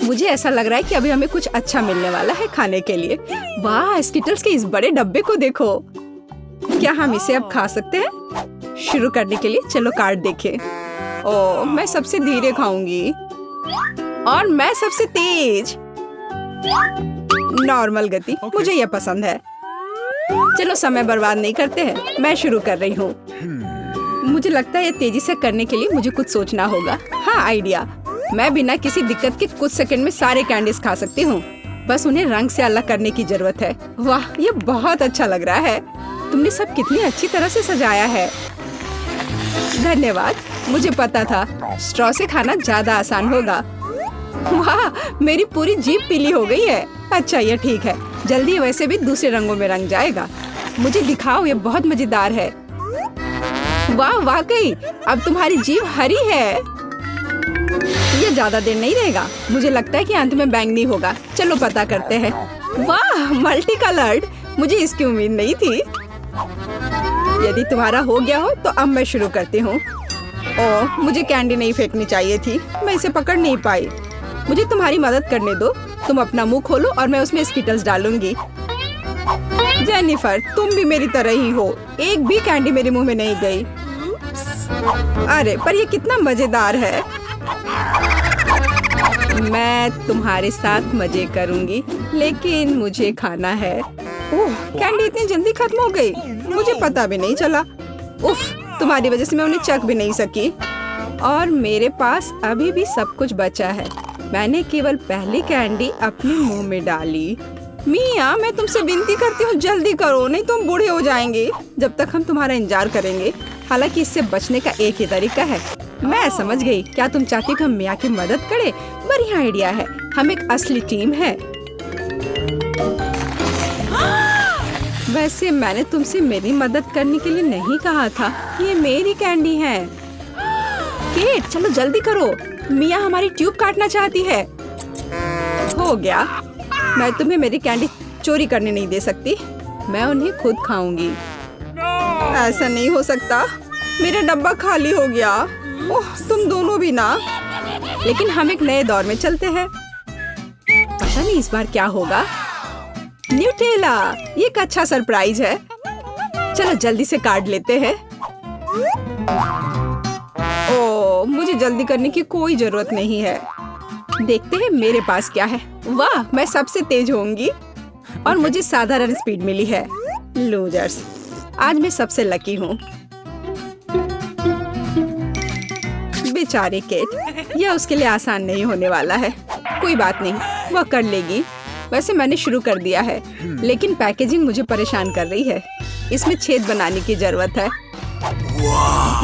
मुझे ऐसा लग रहा है कि अभी हमें कुछ अच्छा मिलने वाला है खाने के लिए। वाह, स्किटल्स के इस बड़े डब्बे को देखो। क्या हम इसे अब खा सकते हैं? शुरू करने के लिए चलो कार्ड देखें। ओह, मैं सबसे धीरे खाऊंगी और मैं सबसे तेज। नॉर्मल गति, मुझे यह पसंद है। चलो समय बर्बाद नहीं करते हैं, मैं शुरू कर रही हूँ। मुझे लगता है ये तेजी से करने के लिए मुझे कुछ सोचना होगा। हाँ, आइडिया। मैं बिना किसी दिक्कत के कुछ सेकंड में सारे कैंडीज खा सकती हूँ। बस उन्हें रंग से अलग करने की जरूरत है। वाह, ये बहुत अच्छा लग रहा है। तुमने सब कितनी अच्छी तरह से सजाया है। धन्यवाद, मुझे पता था स्ट्रॉ से खाना ज्यादा आसान होगा। वाह, मेरी पूरी जीभ पीली हो गई है। अच्छा, ये ठीक है, जल्दी वैसे भी दूसरे रंगों में रंग जाएगा। मुझे दिखाओ, ये बहुत मजेदार है। वाह, वाकई अब तुम्हारी जीभ हरी है। ये ज्यादा देर नहीं रहेगा। मुझे लगता है कि अंत में बैंगनी होगा। चलो पता करते हैं। वाह, मल्टी कलर्ड, मुझे इसकी उम्मीद नहीं थी। यदि तुम्हारा हो गया हो तो अब मैं शुरू करती हूँ। ओह, मुझे कैंडी नहीं फेंकनी चाहिए थी, मैं इसे पकड़ नहीं पाई। मुझे तुम्हारी मदद करने दो। तुम अपना मुंह खोलो और मैं उसमें स्किटल्स डालूंगी। जेनिफर, तुम भी मेरी तरह ही हो। एक भी कैंडी मेरे मुंह में नहीं गई। अरे, पर ये कितना मजेदार है। मैं तुम्हारे साथ मजे करूंगी, लेकिन मुझे खाना है। ओह, कैंडी इतनी जल्दी खत्म हो गई, मुझे पता भी नहीं चला। उफ, तुम्हारी वजह से मैं उन्हें चख भी नहीं सकी। और मेरे पास अभी भी सब कुछ बचा है। मैंने केवल पहली कैंडी अपने मुंह में डाली। मिया, मैं तुमसे विनती करती हूँ, जल्दी करो, नहीं तो हम बूढ़े हो जाएंगे जब तक हम तुम्हारा इंतजार करेंगे। हालांकि इससे बचने का एक ही तरीका है। मैं समझ गई। क्या तुम चाहती हो कि हम मिया की मदद करें? बढ़िया आइडिया है। हम एक असली टीम है। वैसे मैंने तुमसे मेरी मदद करने के लिए नहीं कहा था। ये मेरी कैंडी है। केट, चलो जल्दी करो, मिया हमारी ट्यूब काटना चाहती है। हो गया। मैं तुम्हें मेरी कैंडी चोरी करने नहीं दे सकती। मैं उन्हें खुद खाऊंगी। ऐसा नहीं हो सकता, मेरा डब्बा खाली हो गया। ओह, तुम दोनों भी ना। लेकिन हम एक नए दौर में चलते हैं। पता नहीं इस बार क्या होगा। न्यूटेला, ये एक अच्छा सरप्राइज है। चलो जल्दी से कार्ड लेते हैं। ओह, मुझे जल्दी करने की कोई जरूरत नहीं है। देखते हैं मेरे पास क्या है। वाह, मैं सबसे तेज होंगी और मुझे साधारण स्पीड मिली है। लूजर्स, आज मैं सबसे लकी हूँ। बेचारी केट, यह उसके लिए आसान नहीं होने वाला है। कोई बात नहीं, वह कर लेगी। वैसे मैंने शुरू कर दिया है, लेकिन पैकेजिंग मुझे परेशान कर रही है। इसमें छेद बनाने की जरूरत है।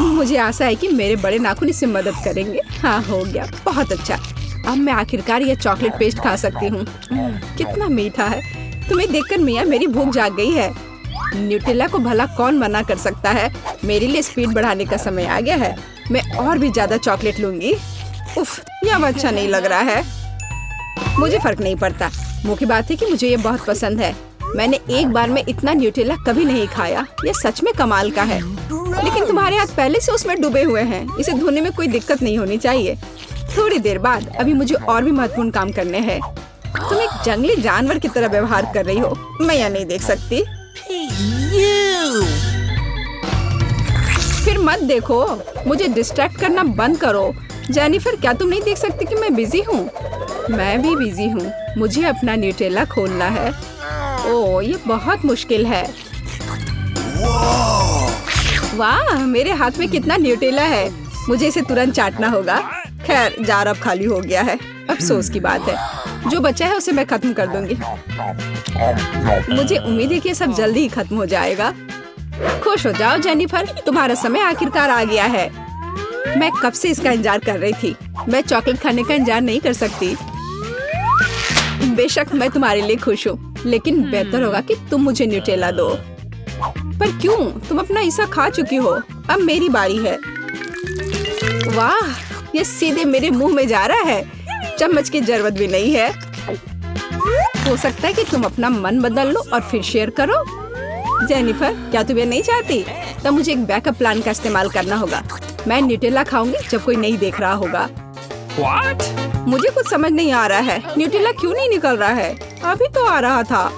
मुझे आशा है कि मेरे बड़े नाखून इससे मदद करेंगे। हाँ, हो गया, बहुत अच्छा। अब मैं आखिरकार यह चॉकलेट पेस्ट खा सकती हूँ। कितना मीठा है। तुम्हें देखकर मिया मेरी भूख जाग गई है। न्यूटेला को भला कौन मना कर सकता है। मेरे लिए स्पीड बढ़ाने का समय आ गया है। मैं और भी ज्यादा चॉकलेट लूंगी। उफ, यह अब अच्छा नहीं लग रहा है। मुझे फर्क नहीं पड़ता। मुख्य बात है कि मुझे ये बहुत पसंद है। मैंने एक बार में इतना न्यूटेला कभी नहीं खाया। यह सच में कमाल का है। लेकिन तुम्हारे हाथ पहले से उसमें डूबे हुए हैं। इसे धोने में कोई दिक्कत नहीं होनी चाहिए। थोड़ी देर बाद अभी मुझे और भी महत्वपूर्ण काम करने हैं। तुम एक जंगली जानवर की तरह व्यवहार कर रही हो। मैं यह नहीं देख सकती। फिर मत देखो, मुझे डिस्ट्रैक्ट करना बंद करो। जेनिफर, क्या तुम नहीं देख सकती कि मैं बिजी हूँ? मैं भी बिजी हूँ। मुझे अपना न्यूटेला खोलना है। ओह, ये बहुत मुश्किल है। वाह, मेरे हाथ में कितना न्यूटेला है। मुझे इसे तुरंत चाटना होगा। खैर, जार अब खाली हो गया है। अफसोस की बात है। जो बचा है उसे मैं खत्म कर दूंगी। मुझे उम्मीद है कि ये सब जल्दी ही खत्म हो जाएगा। खुश हो जाओ जेनिफर, तुम्हारा समय आखिरकार आ गया है। मैं कब से इसका इंतजार कर रही थी। मैं चॉकलेट खाने का इंतजार नहीं कर सकती। बेशक मैं तुम्हारे लिए खुश हूँ, लेकिन बेहतर होगा कि तुम मुझे न्यूटेला दो। पर क्यों? तुम अपना हिस्सा खा चुकी हो। अब मेरी बारी है। वाह, ये सीधे मेरे मुंह में जा रहा है। चम्मच की जरूरत भी नहीं है। हो सकता है कि तुम अपना मन बदल लो और फिर शेयर करो। जेनिफर, क्या तुम ये नहीं चाहती? तब मुझे एक बैकअप प्लान का इस्तेमाल करना होगा। मैं न्यूटेला खाऊंगी जब कोई नहीं देख रहा होगा। What? मुझे कुछ समझ नहीं आ रहा है, न्यूटेला क्यों नहीं निकल रहा है? अभी तो आ रहा था।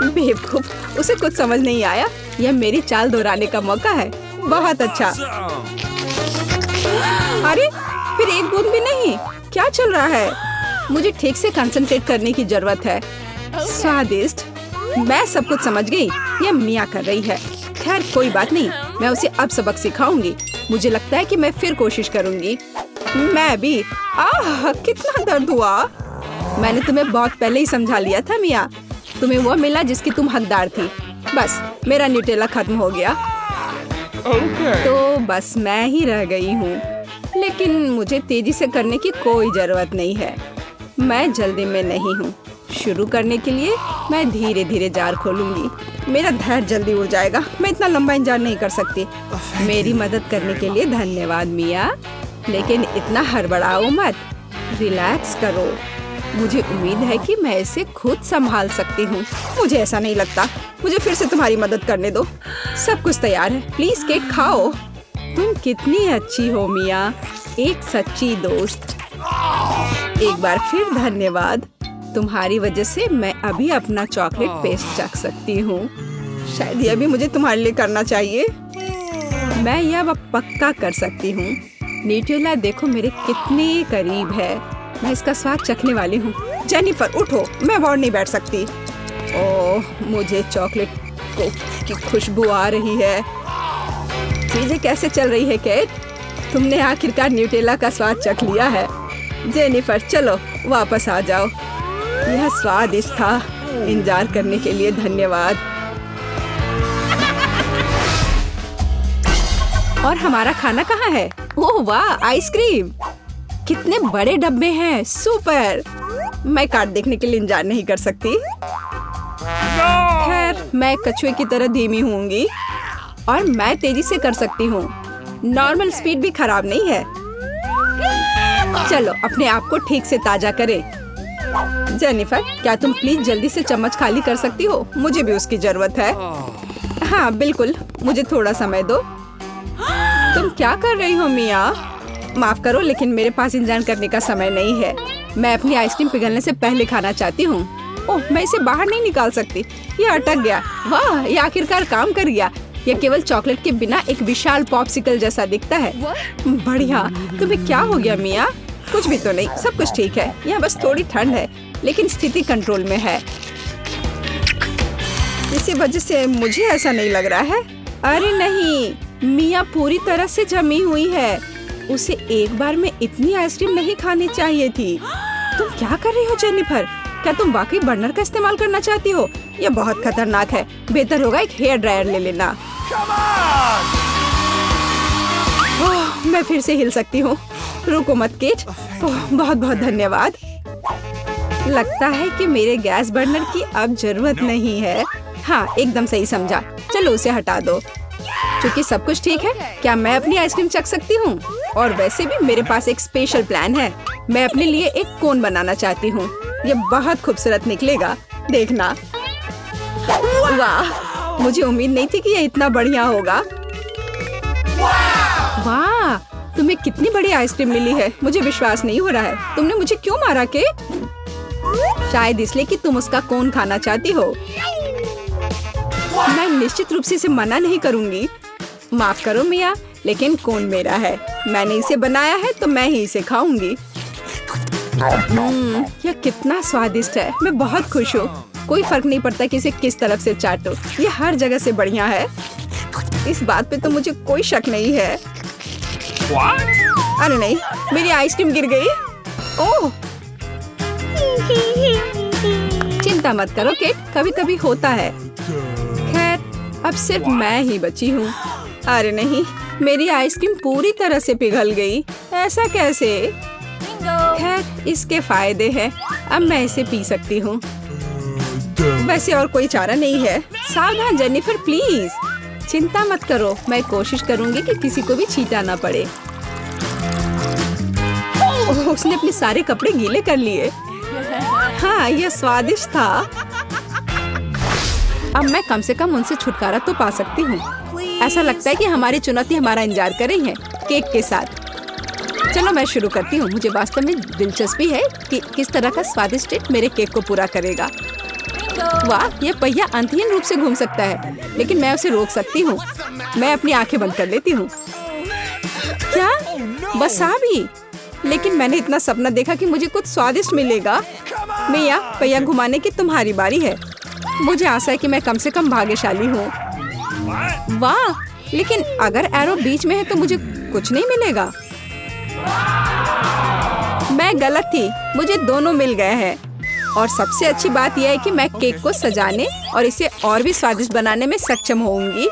बेवकूफ, उसे कुछ समझ नहीं आया। यह मेरी चाल दोहराने का मौका है। बहुत अच्छा। अरे फिर एक बूंद भी नहीं, क्या चल रहा है? मुझे ठीक से कंसंट्रेट करने की जरूरत है। स्वादिष्ट, मैं सब कुछ समझ गई। यह मिया कर रही है। खैर कोई बात नहीं, मैं उसे अब सबक सिखाऊंगी। मुझे लगता है कि मैं फिर कोशिश करूंगी। मैं भी। आह, कितना दर्द हुआ। मैंने तुम्हें बहुत पहले ही समझा लिया था मिया। तुम्हें वो मिला जिसकी तुम हकदार थी। बस मेरा न्यूटेला खत्म हो गया। तो बस मैं ही रह गई हूँ। लेकिन मुझे तेजी से करने की कोई जरूरत नहीं है। मैं जल्दी में नहीं हूँ। शुरू करने के लिए मैं धीरे धीरे जार खोलूंगी। मेरा धैर्य जल्दी उड़ जाएगा। मैं इतना लंबा इंतजार नहीं कर सकती। मेरी मदद करने के लिए धन्यवाद मिया, लेकिन इतना हड़बड़ाओ मत। रिलैक्स करो। मुझे उम्मीद है कि मैं इसे खुद संभाल सकती हूँ। मुझे ऐसा नहीं लगता। मुझे फिर से तुम्हारी मदद करने दो। सब कुछ तैयार है। प्लीज केक खाओ। तुम कितनी अच्छी हो मिया, एक सच्ची दोस्त। एक बार फिर धन्यवाद। तुम्हारी वजह से मैं अभी अपना चॉकलेट पेस्ट चख सकती हूँ। शायद यह भी मुझे तुम्हारे लिए करना चाहिए। मैं यह अब पक्का कर सकती हूँ। न्यूटेला देखो मेरे कितने करीब है। मैं इसका स्वाद चखने वाली हूँ। जेनिफर उठो, मैं और नहीं बैठ सकती। ओह, मुझे चॉकलेट की खुशबू आ रही है। चीजें कैसे चल रही है केट? तुमने आखिरकार न्यूटेला का स्वाद चख लिया है। जेनिफर चलो वापस आ जाओ। यह स्वादिष्ट था। इंतजार करने के लिए धन्यवाद। और हमारा खाना कहाँ है? ओह वाह, आइसक्रीम। कितने बड़े डब्बे हैं। सुपर। मैं कार्ड देखने के लिए इंतजार नहीं कर सकती। खैर मैं कछुए की तरह धीमी होंगी और मैं तेजी से कर सकती हूँ। नॉर्मल स्पीड भी खराब नहीं है। चलो अपने आप को ठीक से ताजा करें। जेनिफर, क्या तुम प्लीज जल्दी से चम्मच खाली कर सकती हो? मुझे भी उसकी जरूरत है। हाँ बिल्कुल, मुझे थोड़ा समय दो। तुम क्या कर रही हो मिया? माफ करो, लेकिन मेरे पास इंतजार करने का समय नहीं है। मैं अपनी आइसक्रीम पिघलने से पहले खाना चाहती हूँ। ओह, मैं इसे बाहर नहीं निकाल सकती। ये अटक गया। वाह, ये आखिरकार काम कर गया। यह केवल चॉकलेट के बिना एक विशाल पॉप्सिकल जैसा दिखता है। बढ़िया। तुम्हें क्या हो गया मिया? कुछ भी तो नहीं, सब कुछ ठीक है। यहाँ बस थोड़ी ठंड है, लेकिन स्थिति कंट्रोल में है। इसी वजह से मुझे ऐसा नहीं लग रहा है। अरे नहीं, मिया पूरी तरह से जमी हुई है। उसे एक बार में इतनी आइसक्रीम नहीं खानी चाहिए थी। तुम क्या कर रही हो जेनिफर? क्या तुम वाकई बर्नर का इस्तेमाल करना चाहती हो? यह बहुत खतरनाक है। बेहतर होगा एक हेयर ड्रायर ले लेना। ओह, मैं फिर से हिल सकती हूँ। रुको मत केट। ओह, बहुत बहुत धन्यवाद। लगता है कि मेरे गैस बर्नर की अब जरूरत नहीं है। हाँ, एकदम सही समझा। चलो उसे हटा दो। क्योंकि सब कुछ ठीक है, क्या मैं अपनी आइसक्रीम चख सकती हूँ? और वैसे भी मेरे पास एक स्पेशल प्लान है। मैं अपने लिए एक कोन बनाना चाहती हूँ। ये बहुत खूबसूरत निकलेगा, देखना। वाह, मुझे उम्मीद नहीं थी कि ये इतना बढ़िया होगा। वाह, तुम्हें कितनी बड़ी आइसक्रीम मिली है। मुझे विश्वास नहीं हो रहा है। तुमने मुझे क्यों मारा केट? शायद इसलिए कि तुम उसका कोन खाना चाहती हो। मैं निश्चित रूप से इसे मना नहीं करूंगी। माफ करो मिया, लेकिन कोन मेरा है। मैंने इसे बनाया है तो मैं ही इसे खाऊंगी। यह कितना स्वादिष्ट है। मैं बहुत खुश हूँ। कोई फर्क नहीं पड़ता कि इसे किस तरफ से चाटो। ये हर जगह से बढ़िया है। इस बात पे तो मुझे कोई शक नहीं है। अरे नहीं, मेरी आइसक्रीम गिर गई। ओह, चिंता मत करो केट, कभी कभी होता है। खैर अब सिर्फ मैं ही बची हूँ। अरे नहीं, मेरी आइसक्रीम पूरी तरह से पिघल गई। ऐसा कैसे? खैर इसके फायदे हैं। अब मैं इसे पी सकती हूँ। वैसे और कोई चारा नहीं है। सावधान जेनिफर, प्लीज। चिंता मत करो, मैं कोशिश करूंगी कि किसी को भी छींटा ना पड़े। उसने अपने सारे कपड़े गीले कर लिए। हाँ, यह स्वादिष्ट था। अब मैं कम से कम उनसे छुटकारा तो पा सकती हूँ। ऐसा लगता है कि हमारी चुनौती हमारा इंतजार कर रही है, केक के साथ। चलो मैं शुरू करती हूँ। मुझे वास्तव में दिलचस्पी है कि किस तरह का स्वादिष्ट ट्रीट मेरे केक को पूरा करेगा। वाह, ये पहिया अंतहीन रूप से घूम सकता है, लेकिन मैं उसे रोक सकती हूँ। मैं अपनी आंखें बंद कर लेती हूँ। क्या? वसाबी? लेकिन मैंने इतना सपना देखा कि मुझे कुछ स्वादिष्ट मिलेगा। मिया, पहिया घुमाने की तुम्हारी बारी है। मुझे आशा है कि मैं कम से कम भाग्यशाली हूँ। वाह, लेकिन अगर एरो बीच में है तो मुझे कुछ नहीं मिलेगा। मैं गलत थी, मुझे दोनों मिल गए हैं। और सबसे अच्छी बात यह है कि मैं केक को सजाने और इसे और भी स्वादिष्ट बनाने में सक्षम होंगी।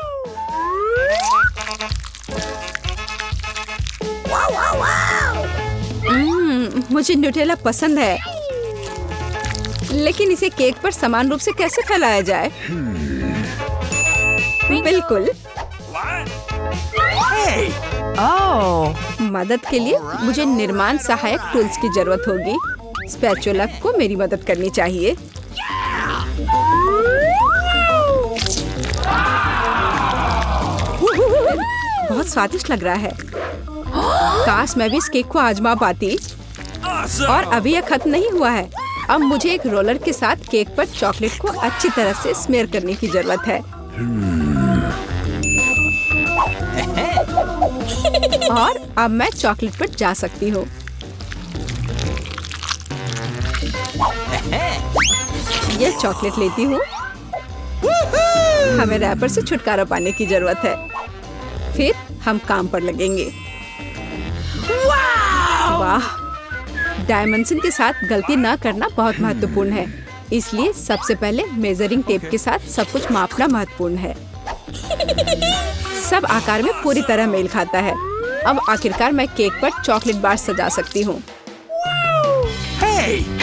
मुझे न्यूटेला पसंद है, लेकिन इसे केक पर समान रूप से कैसे फैलाया जाए? बिल्कुल। मदद के लिए मुझे निर्माण सहायक टूल्स की जरूरत होगी। स्पैचुला को मेरी मदद करनी चाहिए। बहुत स्वादिष्ट लग रहा है। काश मैं भी इस केक को आजमा पाती। और अभी यह खत्म नहीं हुआ है। अब मुझे एक रोलर के साथ केक पर चॉकलेट को अच्छी तरह से स्मेयर करने की जरूरत है। और अब मैं चॉकलेट पर जा सकती हूँ। यह चॉकलेट लेती हूँ। हमें रैपर से छुटकारा पाने की जरूरत है। फिर हम काम पर लगेंगे। वाह, डायमेंशन के साथ गलती न करना बहुत महत्वपूर्ण है। इसलिए सबसे पहले मेजरिंग टेप के साथ सब कुछ मापना महत्वपूर्ण है। सब आकार में पूरी तरह मेल खाता है। अब आखिरकार मैं केक पर चॉकलेट बार सजा सकती हूँ।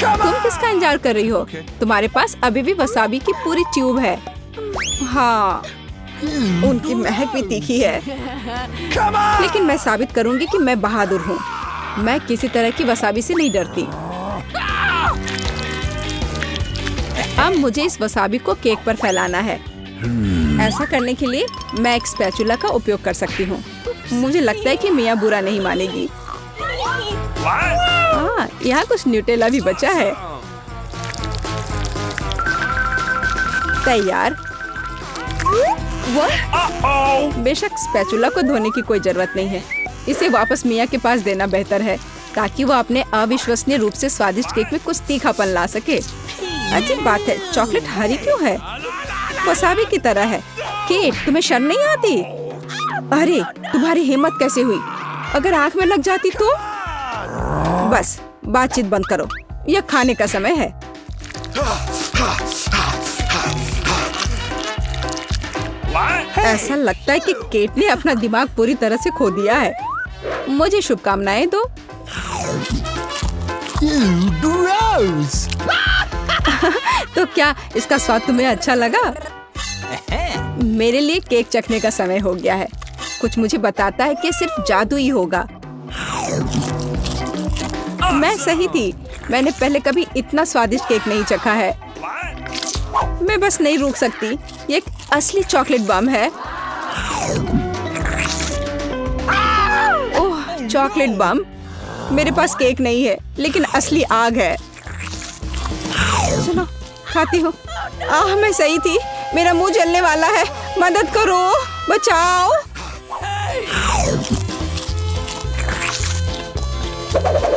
तुम किसका इंतजार कर रही हो? तुम्हारे पास अभी भी वसाबी की पूरी ट्यूब है। हाँ, उनकी महक भी तीखी है। लेकिन मैं साबित करूंगी कि मैं बहादुर हूँ। मैं किसी तरह की वसाबी से नहीं डरती। अब मुझे इस वसाबी को केक पर फैलाना है। ऐसा करने के लिए मैं एक स्पैचुला का उपयोग कर सकती हूँ। मुझे लगता है कि मिया बुरा नहीं मानेगी। हाँ, यहाँ कुछ न्यूटेला भी बचा है। तैयार। बेशक स्पैचुला को धोने की कोई जरूरत नहीं है। इसे वापस मिया के पास देना बेहतर है, ताकि वो अपने अविश्वसनीय रूप से स्वादिष्ट केक में कुछ तीखापन ला सके। अजीब बात है, चॉकलेट हरी क्यों है? वसाबी की तरह है। केट, तुम्हें शर्म नहीं आती? अरे, तुम्हारी हिम्मत कैसे हुई? अगर आंख में लग जाती तो? बस, बातचीत बंद करो। यह खाने का समय है। ऐसा लगता है कि केट ने अपना दिमाग पूरी तरह से खो दिया है। मुझे शुभकामनाएं दो। तो क्या इसका स्वाद तुम्हें अच्छा लगा? मेरे लिए केक चखने का समय हो गया है। कुछ मुझे बताता है कि सिर्फ जादू ही होगा। मैं सही थी। मैंने पहले कभी इतना स्वादिष्ट केक नहीं चखा है। मैं बस नहीं रुक सकती। ये एक असली चॉकलेट बम है। ओह, चॉकलेट बम। मेरे पास केक नहीं है, लेकिन असली आग है। चलो, खाती हूँ। मैं सही थी। मेरा मुंह जलने वाला है। मदद करो, बचाओ।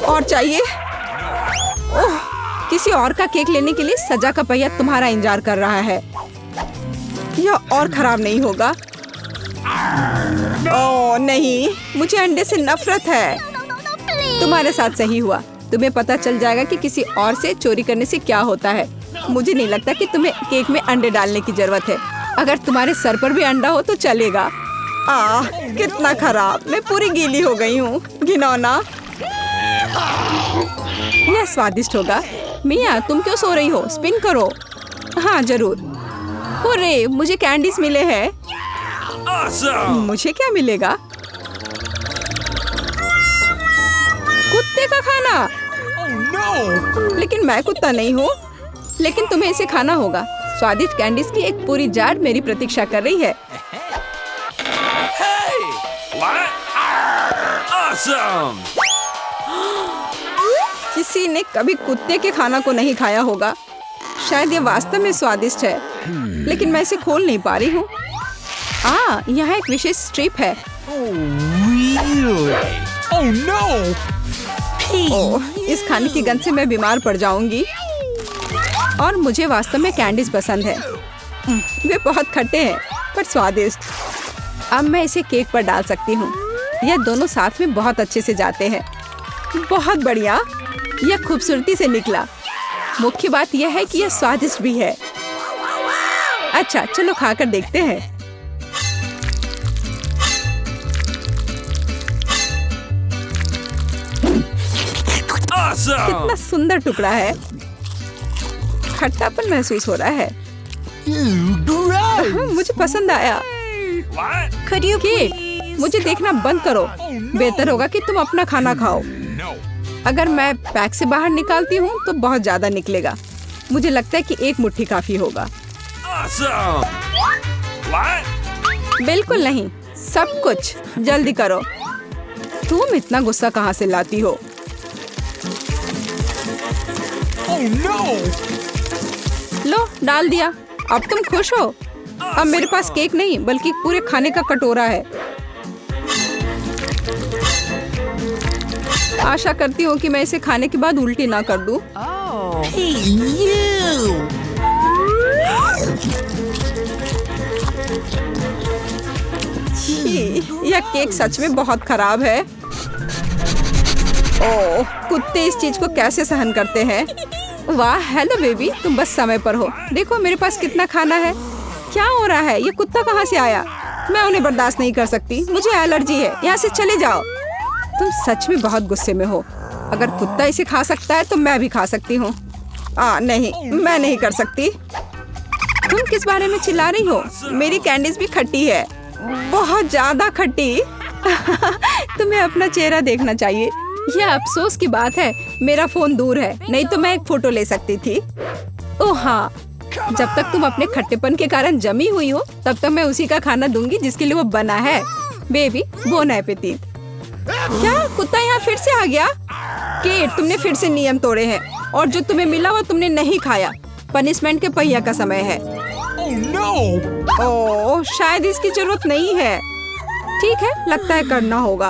और चाहिए? ओह, किसी और का केक लेने के लिए सजा का पहिया तुम्हारा इंतजार कर रहा है। यह और खराब नहीं होगा। ओह नहीं, मुझे अंडे से नफरत है। तुम्हारे साथ सही हुआ। तुम्हें पता चल जाएगा कि किसी और से चोरी करने से क्या होता है। मुझे नहीं लगता कि तुम्हें केक में अंडे डालने की जरूरत है। अगर तुम्हारे सर पर भी अंडा हो तो चलेगा। कितना खराब। मैं पूरी गीली हो गई हूँ। घिनौना। यह स्वादिष्ट होगा। मिया, तुम क्यों सो रही हो? स्पिन करो। हाँ जरूर। हुर्रे, मुझे कैंडीज मिले हैं। मुझे क्या मिलेगा? कुत्ते का खाना। लेकिन मैं कुत्ता नहीं हूँ। लेकिन तुम्हें इसे खाना होगा। स्वादिष्ट कैंडीज की एक पूरी जार मेरी प्रतीक्षा कर रही है। किसी ने कभी कुत्ते के खाना को नहीं खाया होगा। शायद ये वास्तव में स्वादिष्ट है, लेकिन मैं इसे खोल नहीं पा रही हूँ। यहाँ एक विशेष स्ट्रिप है। ओह, इस खाने की गंध से मैं बीमार पड़ जाऊंगी। और मुझे वास्तव में कैंडीज पसंद है। वे बहुत खट्टे हैं पर स्वादिष्ट। अब मैं इसे केक पर डाल सकती हूँ। यह दोनों साथ में बहुत अच्छे से जाते हैं। बहुत बढ़िया, यह खूबसूरती से निकला। मुख्य बात यह है कि यह स्वादिष्ट भी है। अच्छा, चलो खाकर देखते हैं। कितना सुंदर टुकड़ा है। खट्टापन महसूस हो रहा है। मुझे पसंद आया। केक, मुझे देखना बंद करो। बेहतर होगा कि तुम अपना खाना खाओ। अगर मैं पैक से बाहर निकालती हूँ तो बहुत ज्यादा निकलेगा। मुझे लगता है कि एक मुट्ठी काफी होगा। बिल्कुल नहीं, सब कुछ जल्दी करो। तुम इतना गुस्सा कहाँ से लाती हो? लो, डाल दिया। अब तुम खुश हो? अब मेरे पास केक नहीं बल्कि पूरे खाने का कटोरा है। आशा करती हूँ कि मैं इसे खाने के बाद उल्टी ना कर दूं। यह केक सच में बहुत खराब है। ओह, कुत्ते इस चीज को कैसे सहन करते हैं? वाह, हेलो बेबी, तुम बस समय पर हो। देखो मेरे पास कितना खाना है। क्या हो रहा है? ये कुत्ता कहाँ से आया? मैं उन्हें बर्दाश्त नहीं कर सकती। मुझे एलर्जी है। यहाँ से चले जाओ। तुम सच में बहुत गुस्से में हो। अगर कुत्ता इसे खा सकता है तो मैं भी खा सकती हूँ। नहीं, मैं नहीं कर सकती। तुम किस बारे में चिल्ला रही हो? मेरी कैंडीज भी खट्टी है, बहुत ज्यादा खट्टी। तुम्हें अपना चेहरा देखना चाहिए। यह अफसोस की बात है, मेरा फोन दूर है, नहीं तो मैं एक फोटो ले सकती थी। ओह हाँ, जब तक तुम अपने खट्टेपन के कारण जमी हुई हो तब तक मैं उसी का खाना दूंगी जिसके लिए वो बना है। Baby, bone appétit. क्या कुत्ता यहाँ फिर से आ गया? केट, तुमने फिर से नियम तोड़े हैं और जो तुम्हें मिला वो तुमने नहीं खाया। पनिशमेंट के पहिया का समय है। ओह, शायद इसकी जरूरत नहीं है। ठीक है, लगता है करना होगा।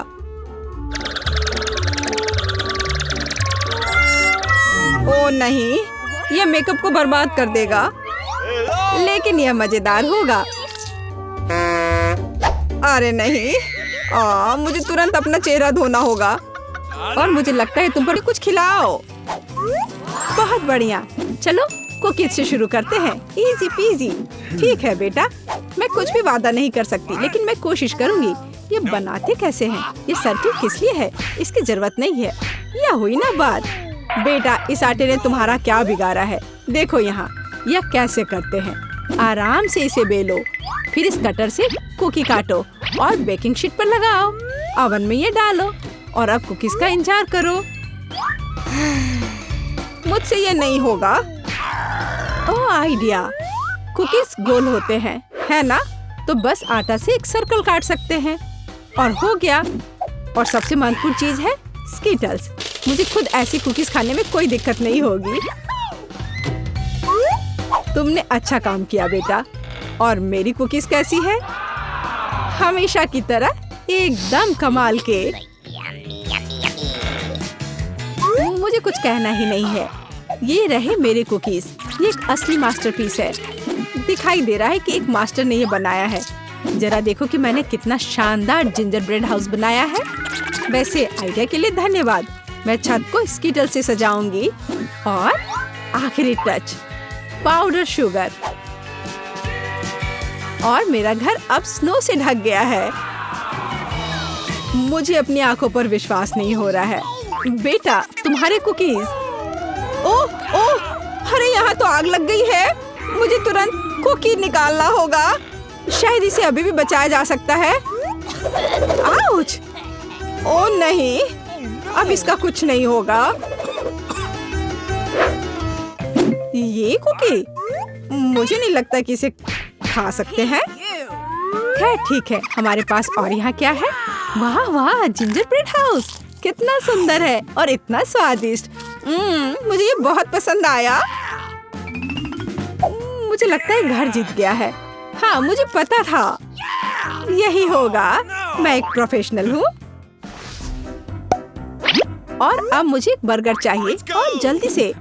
ओह नहीं, यह मेकअप को बर्बाद कर देगा, लेकिन यह मजेदार होगा। अरे नहीं, मुझे तुरंत अपना चेहरा धोना होगा और मुझे लगता है तुम पर कुछ खिलाओ। बहुत बढ़िया, चलो कुकीज से शुरू करते हैं। Easy PG. ठीक है बेटा, मैं कुछ भी वादा नहीं कर सकती, लेकिन मैं कोशिश करूंगी। ये बनाते कैसे हैं? ये सर्किल किस लिए है? इसकी जरूरत नहीं है। यह हुई ना बात। बेटा, इस आटे ने तुम्हारा क्या बिगाड़ा है? देखो यहाँ, यह कैसे करते हैं। आराम से इसे बेलो, फिर इस कटर से कुकी काटो और बेकिंग शीट पर लगाओ। ओवन में ये डालो और अब कुकीज का इंतजार करो। मुझसे ये नहीं होगा। ओह आइडिया, कुकीज गोल होते हैं, है ना? तो बस आटा से एक सर्कल काट सकते हैं और हो गया। और सबसे महत्वपूर्ण चीज है स्कीटल्स। मुझे खुद ऐसी कुकीज खाने में कोई दिक्कत नहीं होगी। तुमने अच्छा काम किया बेटा। और मेरी कुकीज कैसी है? हमेशा की तरह एकदम कमाल के। मुझे कुछ कहना ही नहीं है। ये रहे मेरे कुकीज। ये एक असली मास्टरपीस है। दिखाई दे रहा है कि एक मास्टर ने ये बनाया है। जरा देखो कि मैंने कितना शानदार जिंजर ब्रेड हाउस बनाया है। वैसे आइडिया के लिए धन्यवाद। मैं छत को स्कीटल से सजाऊंगी और आखिरी टच पाउडर शुगर। और मेरा घर अब स्नो से ढक गया है। मुझे अपनी आंखों पर विश्वास नहीं हो रहा है। बेटा, तुम्हारे कुकीज। ओह ओह, अरे यहाँ तो आग लग गई है। मुझे तुरंत कुकी निकालना होगा। शायद इसे अभी भी बचाया जा सकता है। आउच! ओह नहीं, अब इसका कुछ नहीं होगा। ये कुकी, मुझे नहीं लगता कि इसे खा सकते हैं। खैर ठीक है, हमारे पास और यहाँ क्या है? वाह वाह, जिंजर ब्रेड हाउस कितना सुंदर है और इतना स्वादिष्ट। मुझे ये बहुत पसंद आया। मुझे लगता है घर जीत गया है। हाँ, मुझे पता था यही होगा। मैं एक प्रोफेशनल हूँ। और अब मुझे एक बर्गर चाहिए और जल्दी से।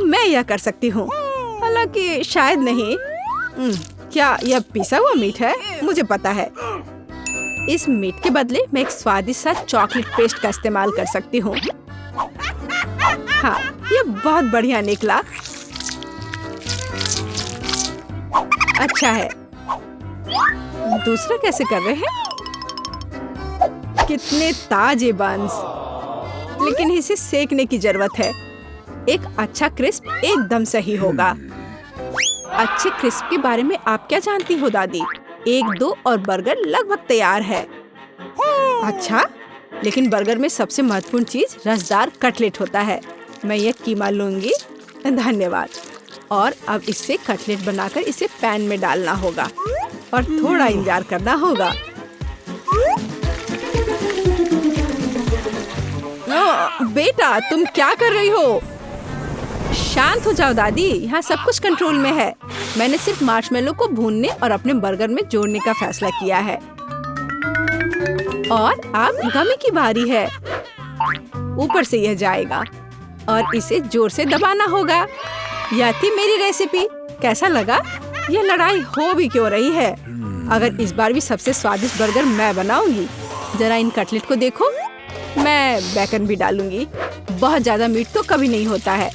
मैं यह कर सकती हूँ, हालांकि शायद नहीं। क्या यह पिसा हुआ मीट है? मुझे पता है। इस मीट के बदले मैं एक स्वादिष्ट सा चॉकलेट पेस्ट का इस्तेमाल कर सकती हूँ। हाँ, यह बहुत बढ़िया निकला। अच्छा है। दूसरा कैसे कर रहे हैं? कितने ताजे बंस, लेकिन इसे सेकने की जरूरत है। एक अच्छा क्रिस्प एकदम सही होगा। अच्छे क्रिस्प के बारे में आप क्या जानती हो दादी? 1-2 और बर्गर लगभग तैयार है। अच्छा, लेकिन बर्गर में सबसे महत्वपूर्ण चीज रसदार कटलेट होता है। मैं यह कीमा लूंगी। धन्यवाद। और अब इससे कटलेट बनाकर इसे पैन में डालना होगा और थोड़ा इंतजार करना होगा। बेटा, तुम क्या कर रही हो? शांत हो जाओ दादी, यहाँ सब कुछ कंट्रोल में है। मैंने सिर्फ मार्शमेलो को भूनने और अपने बर्गर में जोड़ने का फैसला किया है। और अब गमी की बारी है। ऊपर से यह जाएगा और इसे जोर से दबाना होगा। यह थी मेरी रेसिपी। कैसा लगा? यह लड़ाई हो भी क्यों रही है? अगर इस बार भी सबसे स्वादिष्ट बर्गर मैं बनाऊंगी। जरा इन कटलेट को देखो। मैं बेकन भी डालूंगी। बहुत ज्यादा मीट तो कभी नहीं होता है।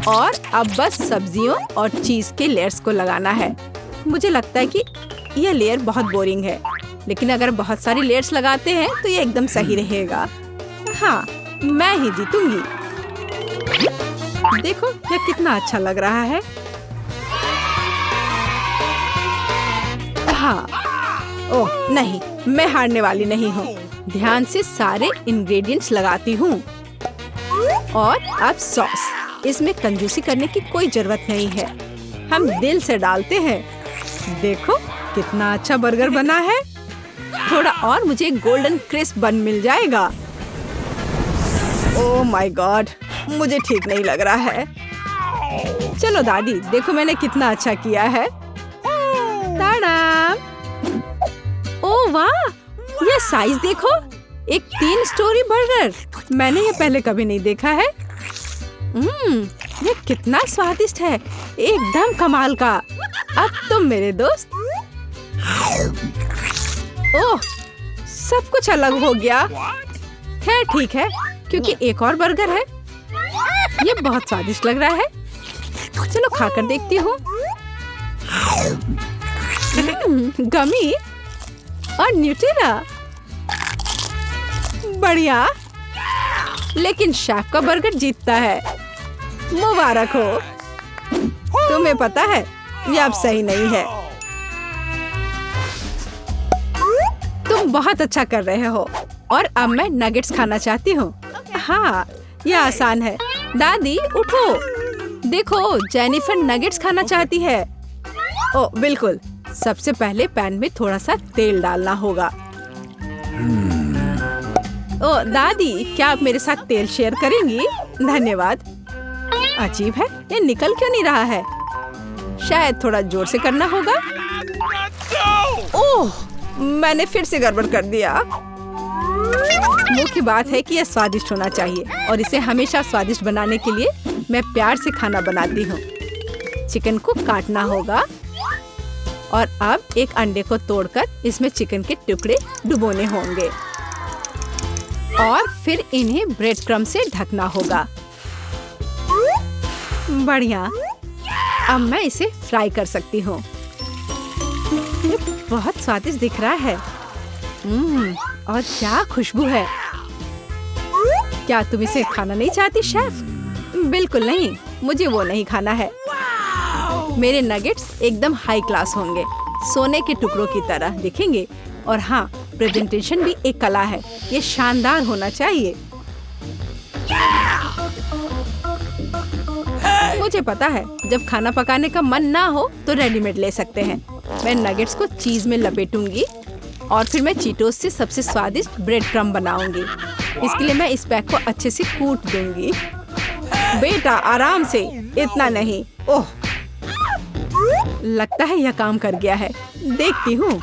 और अब बस सब्जियों और चीज के लेयर्स को लगाना है। मुझे लगता है कि यह लेयर बहुत बोरिंग है, लेकिन अगर बहुत सारी लेयर्स लगाते हैं तो ये एकदम सही रहेगा। हाँ, मैं ही जीतूंगी। देखो यह कितना अच्छा लग रहा है। हाँ, ओह नहीं, मैं हारने वाली नहीं हूँ। ध्यान से सारे इंग्रेडिएंट्स लगाती हूँ। और अब सॉस। इसमें कंजूसी करने की कोई जरूरत नहीं है। हम दिल से डालते हैं। देखो कितना अच्छा बर्गर बना है। थोड़ा और मुझे एक गोल्डन क्रिस्प बन मिल जाएगा। ओह माय गॉड, मुझे ठीक नहीं लग रहा है। चलो दादी, देखो मैंने कितना अच्छा किया है। ताड़ा! ओह वाह, यह साइज देखो। एक 3 स्टोरी बर्गर। मैंने ये पहले कभी नहीं देखा है। ये कितना स्वादिष्ट है, एकदम कमाल का। अब तुम मेरे दोस्त। ओह, सब कुछ अलग हो गया। खैर ठीक है, क्योंकि एक और बर्गर है। ये बहुत स्वादिष्ट लग रहा है। चलो खाकर देखती हूँ। गमी और न्यूटेला, बढ़िया। लेकिन शेफ का बर्गर जीतता है। मुबारक हो। तुम्हें पता है ये अब सही नहीं है। तुम बहुत अच्छा कर रहे हो। और अब मैं नगेट्स खाना चाहती हूँ। हाँ, यह आसान है। दादी उठो, देखो जेनिफर नगेट्स खाना चाहती है। ओह बिल्कुल। सबसे पहले पैन में थोड़ा सा तेल डालना होगा। ओह दादी, क्या आप मेरे साथ तेल शेयर करेंगी? धन्यवाद। अजीब है, ये निकल क्यों नहीं रहा है? शायद थोड़ा जोर से करना होगा। ओह, मैंने फिर से गड़बड़ कर दिया। मुख्य बात है कि यह स्वादिष्ट होना चाहिए और इसे हमेशा स्वादिष्ट बनाने के लिए मैं प्यार से खाना बनाती हूँ। चिकन को काटना होगा और अब एक अंडे को तोड़कर इसमें चिकन के टुकड़े डुबोने होंगे और फिर इन्हें ब्रेड क्रम्ब से ढकना होगा। बढ़िया। अब मैं इसे फ्राई कर सकती हूँ। ये बहुत स्वादिष्ट दिख रहा है। और क्या खुशबू है। क्या तुम इसे खाना नहीं चाहती शेफ? बिल्कुल नहीं, मुझे वो नहीं खाना है। मेरे नगेट्स एकदम हाई क्लास होंगे, सोने के टुकड़ों की तरह दिखेंगे। और हाँ, प्रेजेंटेशन भी एक कला है। ये शानदार होना चाहिए। मुझे पता है, जब खाना पकाने का मन ना हो तो रेडीमेड ले सकते हैं। मैं नगेट्स को चीज में लपेटूंगी और फिर मैं चीटोस से सबसे स्वादिष्ट ब्रेड क्रम्ब बनाऊंगी। इसके लिए मैं इस पैक को अच्छे से कूट दूंगी। बेटा आराम से, इतना नहीं। ओह, लगता है यह काम कर गया है। देखती हूँ।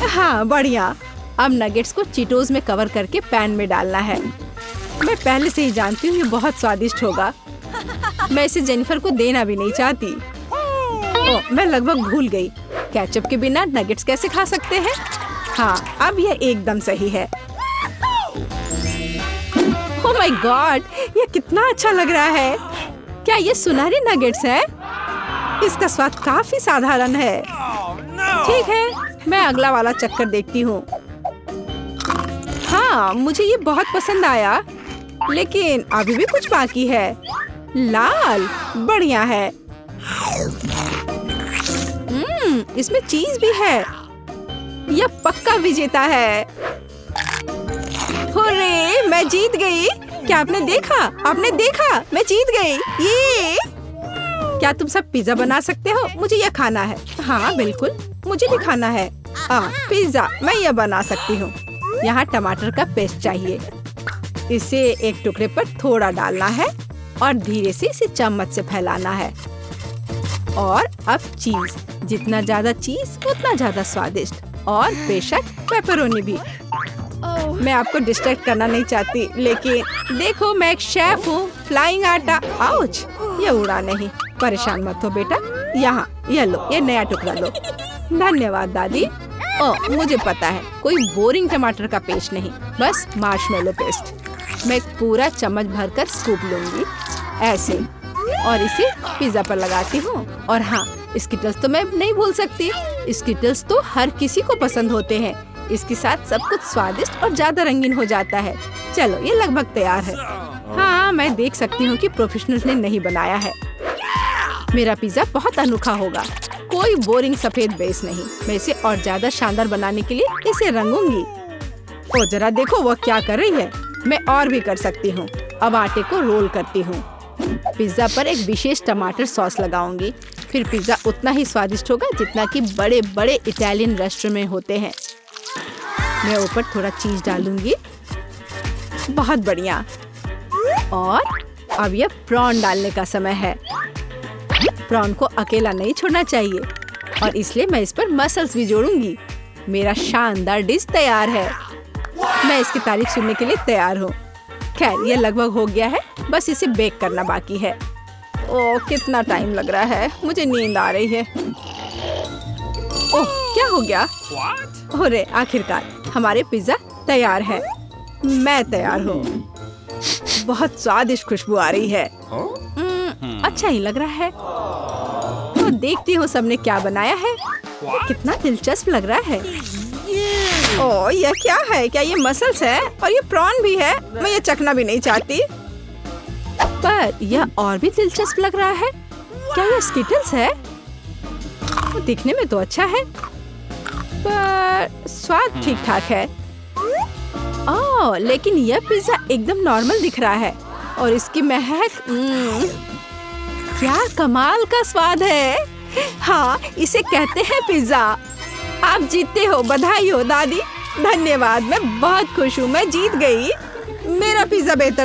हाँ बढ़िया। अब नगेट्स को चीटोस में कवर करके पैन में डालना है। मैं पहले से ही जानती हूँ ये बहुत स्वादिष्ट होगा। मैं इसे जेनिफर को देना भी नहीं चाहती। ओह, मैं लगभग भूल गई। केचप के बिना नगेट्स कैसे खा सकते हैं? हाँ, अब यह एकदम सही है। ओह माय गॉड, ये कितना अच्छा लग रहा है। क्या ये सुनहरी नगेट्स है? इसका स्वाद काफी साधारण है। ठीक है, मैं अगला वाला चक्कर देखती हूँ। हाँ, मुझे ये बहुत पसंद आया, लेकिन अभी भी कुछ बाकी है। लाल, बढ़िया है। इसमें चीज भी है। यह पक्का विजेता है। हुर्रे, मैं जीत गई। क्या आपने देखा? आपने देखा? मैं जीत गई। ये क्या तुम सब पिज्जा बना सकते हो? मुझे यह खाना है। हाँ बिल्कुल, मुझे भी खाना है। पिज्जा मैं यह बना सकती हूँ। यहाँ टमाटर का पेस्ट चाहिए। इसे एक टुकड़े पर थोड़ा डालना है और धीरे से इसे चम्मच से फैलाना है। और अब चीज, जितना ज्यादा चीज उतना ज्यादा स्वादिष्ट, और बेशक पेपरोनी भी। मैं आपको डिस्ट्रैक्ट करना नहीं चाहती, लेकिन देखो मैं एक शेफ हूँ। फ्लाइंग आटा, आउच, ये उड़ा नहीं। परेशान मत हो बेटा। यहाँ ये लो, ये नया टुकड़ा लो। धन्यवाद दादी। ओह, मुझे पता है, कोई बोरिंग टमाटर का पेस्ट नहीं, बस मार्शमेलो पेस्ट। मैं पूरा चम्मच भरकर स्कूप लूंगी ऐसे, और इसे पिज्जा पर लगाती हूँ। और हाँ, स्किटल्स तो मैं नहीं भूल सकती। स्किटल्स तो हर किसी को पसंद होते हैं। इसके साथ सब कुछ स्वादिष्ट और ज्यादा रंगीन हो जाता है। चलो, ये लगभग तैयार है। हाँ, मैं देख सकती हूँ कि प्रोफेशनल्स ने नहीं बनाया है। मेरा पिज्जा बहुत अनोखा होगा, कोई बोरिंग सफेद बेस नहीं। मैं इसे और ज्यादा शानदार बनाने के लिए इसे रंगूंगी। ओ जरा देखो वो क्या कर रही है। मैं और भी कर सकती हूँ। अब आटे को रोल करती हूँ। पिज्जा पर एक विशेष टमाटर सॉस लगाऊंगी। फिर पिज्जा उतना ही स्वादिष्ट होगा जितना कि बड़े बड़े इटालियन रेस्टोरेंट में होते हैं। मैं ऊपर थोड़ा चीज डालूंगी। बहुत बढ़िया। और अब यह प्रॉन डालने का समय है। प्रॉन को अकेला नहीं छोड़ना चाहिए, और इसलिए मैं इस पर मसल्स भी जोड़ूंगी। मेरा शानदार डिश तैयार है। मैं इसकी तारीफ सुनने के लिए तैयार हूँ। खैर, ये लगभग हो गया है, बस इसे बेक करना बाकी है। ओह, कितना टाइम लग रहा है, मुझे नींद आ रही है। ओह, क्या हो गया? अरे, आखिरकार हमारे पिज्जा तैयार है। मैं तैयार हूँ। बहुत स्वादिष्ट खुशबू आ रही है। अच्छा ही लग रहा है। तो देखती हूँ सबने क्या बनाया है। कितना दिलचस्प लग रहा है। ओह, यह क्या है? क्या ये मसल्स है? और ये प्रॉन भी है? मैं ये चखना भी नहीं चाहती। पर यह और भी दिलचस्प लग रहा है। क्या ये स्किटल्स है? वो दिखने में तो अच्छा है, पर स्वाद ठीक ठाक है। ओह, लेकिन यह पिज्जा एकदम नॉर्मल दिख रहा है, और इसकी महक, क्या कमाल का स्वाद है। हाँ, इसे कहते हैं पिज्जा। आप जीतते हो, बधाई हो दादी। धन्यवाद, मैं बहुत खुश हूँ। मैं जीत गई। मेरा पिज्जा बेहतर